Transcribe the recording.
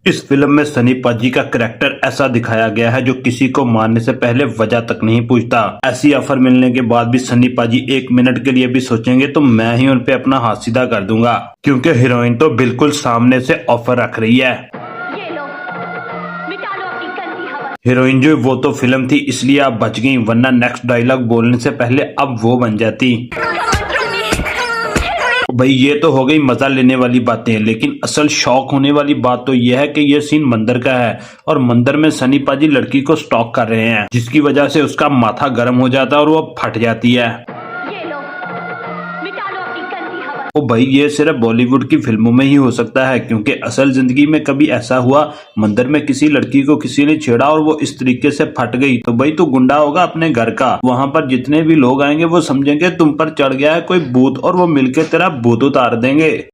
इस फिल्म में सनी पाजी का कैरेक्टर ऐसा दिखाया गया है जो किसी को मारने से पहले वजह तक नहीं पूछता। ऐसी ऑफर मिलने के बाद भी सनी पाजी 1 मिनट के लिए भी सोचेंगे तो मैं ही उन पे अपना हाथ सीधा कर दूंगा, क्योंकि हीरोइन तो बिल्कुल सामने से ऑफर रख रही है। हीरोइन जो वो तो फिल्म थी इसलिए आप बच गई, वरना नेक्स्ट डायलॉग बोलने से पहले अब वो बन जाती। भाई ये तो हो गई मजा लेने वाली बातें, लेकिन असल शौक होने वाली बात तो यह है कि यह सीन मंदिर का है और मंदिर में सनी पाजी लड़की को स्टॉक कर रहे हैं, जिसकी वजह से उसका माथा गर्म हो जाता है और वो फट जाती है। ओ भाई ये सिर्फ बॉलीवुड की फिल्मों में ही हो सकता है, क्योंकि असल जिंदगी में कभी ऐसा हुआ मंदिर में किसी लड़की को किसी ने छेड़ा और वो इस तरीके से फट गई तो भाई तू गुंडा होगा अपने घर का, वहां पर जितने भी लोग आएंगे वो समझेंगे तुम पर चढ़ गया है कोई भूत और वो मिलके तेरा भूत उतार देंगे।